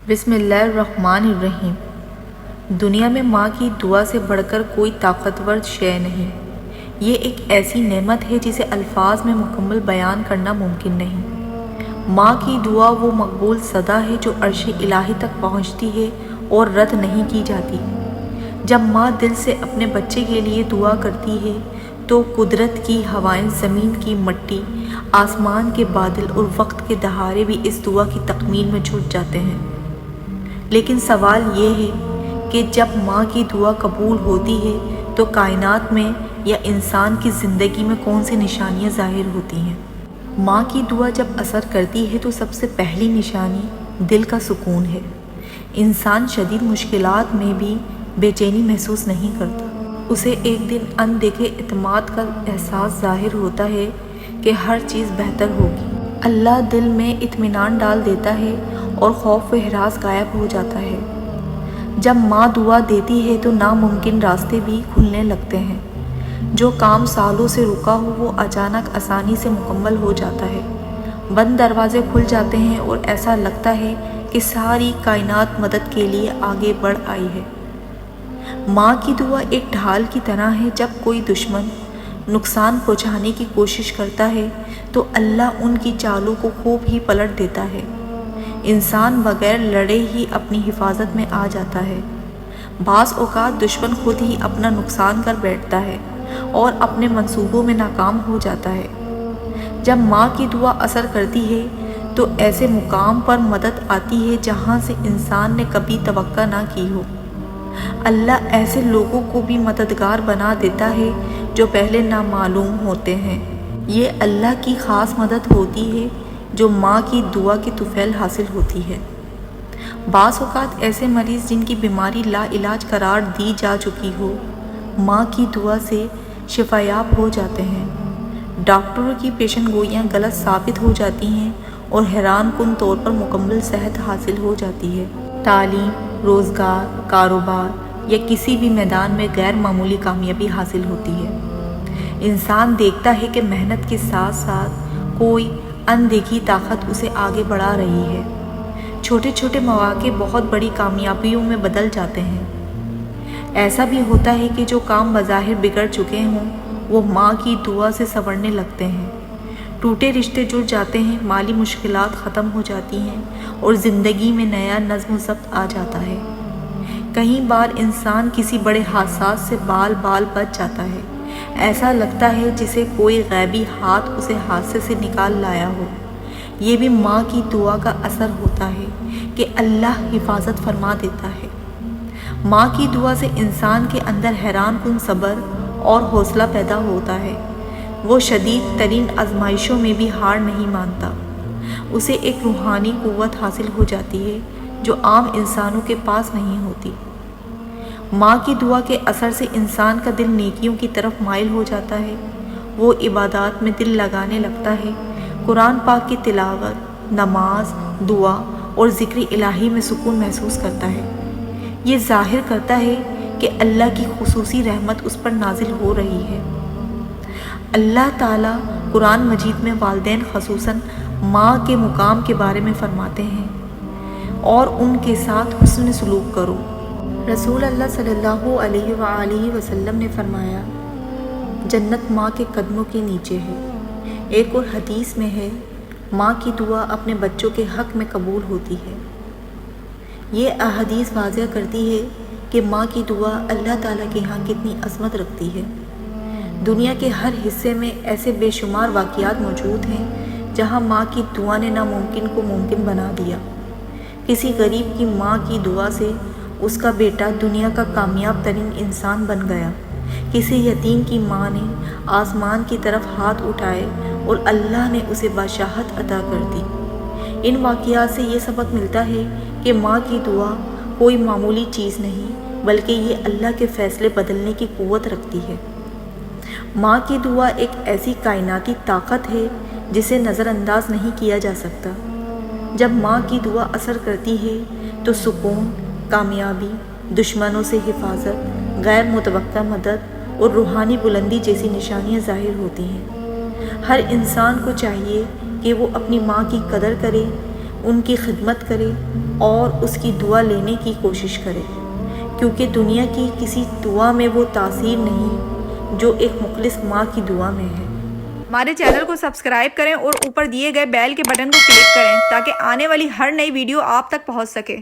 بسم اللہ الرحمن الرحیم۔ دنیا میں ماں کی دعا سے بڑھ کر کوئی طاقتور شے نہیں۔ یہ ایک ایسی نعمت ہے جسے الفاظ میں مکمل بیان کرنا ممکن نہیں۔ ماں کی دعا وہ مقبول صدا ہے جو عرش الہی تک پہنچتی ہے اور رد نہیں کی جاتی۔ جب ماں دل سے اپنے بچے کے لیے دعا کرتی ہے تو قدرت کی ہوائیں، زمین کی مٹی، آسمان کے بادل اور وقت کے دہاڑے بھی اس دعا کی تکمیل میں جھٹ جاتے ہیں۔ لیکن سوال یہ ہے کہ جب ماں کی دعا قبول ہوتی ہے تو کائنات میں یا انسان کی زندگی میں کون سی نشانیاں ظاہر ہوتی ہیں؟ ماں کی دعا جب اثر کرتی ہے تو سب سے پہلی نشانی دل کا سکون ہے۔ انسان شدید مشکلات میں بھی بے چینی محسوس نہیں کرتا۔ اسے ایک دن اندیکھے اعتماد کا احساس ظاہر ہوتا ہے کہ ہر چیز بہتر ہوگی۔ اللہ دل میں اطمینان ڈال دیتا ہے اور خوف و ہراس غائب ہو جاتا ہے۔ جب ماں دعا دیتی ہے تو ناممکن راستے بھی کھلنے لگتے ہیں۔ جو کام سالوں سے رکا ہو وہ اچانک آسانی سے مکمل ہو جاتا ہے۔ بند دروازے کھل جاتے ہیں اور ایسا لگتا ہے کہ ساری کائنات مدد کے لیے آگے بڑھ آئی ہے۔ ماں کی دعا ایک ڈھال کی طرح ہے۔ جب کوئی دشمن نقصان پہنچانے کی کوشش کرتا ہے تو اللہ ان کی چالوں کو خوب ہی پلٹ دیتا ہے۔ انسان بغیر لڑے ہی اپنی حفاظت میں آ جاتا ہے۔ بعض اوقات دشمن خود ہی اپنا نقصان کر بیٹھتا ہے اور اپنے منصوبوں میں ناکام ہو جاتا ہے۔ جب ماں کی دعا اثر کرتی ہے تو ایسے مقام پر مدد آتی ہے جہاں سے انسان نے کبھی توقع نہ کی ہو۔ اللہ ایسے لوگوں کو بھی مددگار بنا دیتا ہے جو پہلے نامعلوم ہوتے ہیں۔ یہ اللہ کی خاص مدد ہوتی ہے جو ماں کی دعا کے طفیل حاصل ہوتی ہے۔ بعض اوقات ایسے مریض جن کی بیماری لا علاج قرار دی جا چکی ہو، ماں کی دعا سے شفایاب ہو جاتے ہیں۔ ڈاکٹروں کی پیشن گوئیاں غلط ثابت ہو جاتی ہیں اور حیران کن طور پر مکمل صحت حاصل ہو جاتی ہے۔ تعلیم، روزگار، کاروبار یا کسی بھی میدان میں غیر معمولی کامیابی حاصل ہوتی ہے۔ انسان دیکھتا ہے کہ محنت کے ساتھ ساتھ کوئی اندیکھی طاقت اسے آگے بڑھا رہی ہے۔ چھوٹے چھوٹے مواقع بہت بڑی کامیابیوں میں بدل جاتے ہیں۔ ایسا بھی ہوتا ہے کہ جو کام بظاہر بگڑ چکے ہوں وہ ماں کی دعا سے سنورنے لگتے ہیں۔ ٹوٹے رشتے جڑ جاتے ہیں، مالی مشکلات ختم ہو جاتی ہیں اور زندگی میں نیا نظم و ضبط آ جاتا ہے۔ کئی بار انسان کسی بڑے حادثات سے بال بال بچ جاتا ہے۔ ایسا لگتا ہے جسے کوئی غیبی ہاتھ اسے حادثے سے نکال لایا ہو۔ یہ بھی ماں کی دعا کا اثر ہوتا ہے کہ اللہ حفاظت فرما دیتا ہے۔ ماں کی دعا سے انسان کے اندر حیران کن صبر اور حوصلہ پیدا ہوتا ہے۔ وہ شدید ترین آزمائشوں میں بھی ہار نہیں مانتا۔ اسے ایک روحانی قوت حاصل ہو جاتی ہے جو عام انسانوں کے پاس نہیں ہوتی۔ ماں کی دعا کے اثر سے انسان کا دل نیکیوں کی طرف مائل ہو جاتا ہے۔ وہ عبادات میں دل لگانے لگتا ہے، قرآن پاک کی تلاوت، نماز، دعا اور ذکر الہی میں سکون محسوس کرتا ہے۔ یہ ظاہر کرتا ہے کہ اللہ کی خصوصی رحمت اس پر نازل ہو رہی ہے۔ اللہ تعالیٰ قرآن مجید میں والدین خصوصاً ماں کے مقام کے بارے میں فرماتے ہیں اور ان کے ساتھ حسن سلوک کرو۔ رسول اللہ صلی اللہ علیہ وآلہ وسلم نے فرمایا، جنت ماں کے قدموں کے نیچے ہے۔ ایک اور حدیث میں ہے، ماں کی دعا اپنے بچوں کے حق میں قبول ہوتی ہے۔ یہ احادیث واضح کرتی ہے کہ ماں کی دعا اللہ تعالیٰ کے ہاں کتنی عظمت رکھتی ہے۔ دنیا کے ہر حصے میں ایسے بے شمار واقعات موجود ہیں جہاں ماں کی دعا نے ناممکن کو ممکن بنا دیا۔ کسی غریب کی ماں کی دعا سے اس کا بیٹا دنیا کا کامیاب ترین انسان بن گیا۔ کسی یتیم کی ماں نے آسمان کی طرف ہاتھ اٹھائے اور اللہ نے اسے بادشاہت عطا کر دی۔ ان واقعات سے یہ سبق ملتا ہے کہ ماں کی دعا کوئی معمولی چیز نہیں بلکہ یہ اللہ کے فیصلے بدلنے کی قوت رکھتی ہے۔ ماں کی دعا ایک ایسی کائناتی طاقت ہے جسے نظر انداز نہیں کیا جا سکتا۔ جب ماں کی دعا اثر کرتی ہے تو سکون، کامیابی، دشمنوں سے حفاظت، غیر متوقع مدد اور روحانی بلندی جیسی نشانیاں ظاہر ہوتی ہیں۔ ہر انسان کو چاہیے کہ وہ اپنی ماں کی قدر کرے، ان کی خدمت کرے اور اس کی دعا لینے کی کوشش کرے، کیونکہ دنیا کی کسی دعا میں وہ تاثیر نہیں جو ایک مخلص ماں کی دعا میں ہے۔ ہمارے چینل کو سبسکرائب کریں اور اوپر دیے گئے بیل کے بٹن کو کلک کریں تاکہ آنے والی ہر نئی ویڈیو آپ تک پہنچ سکے۔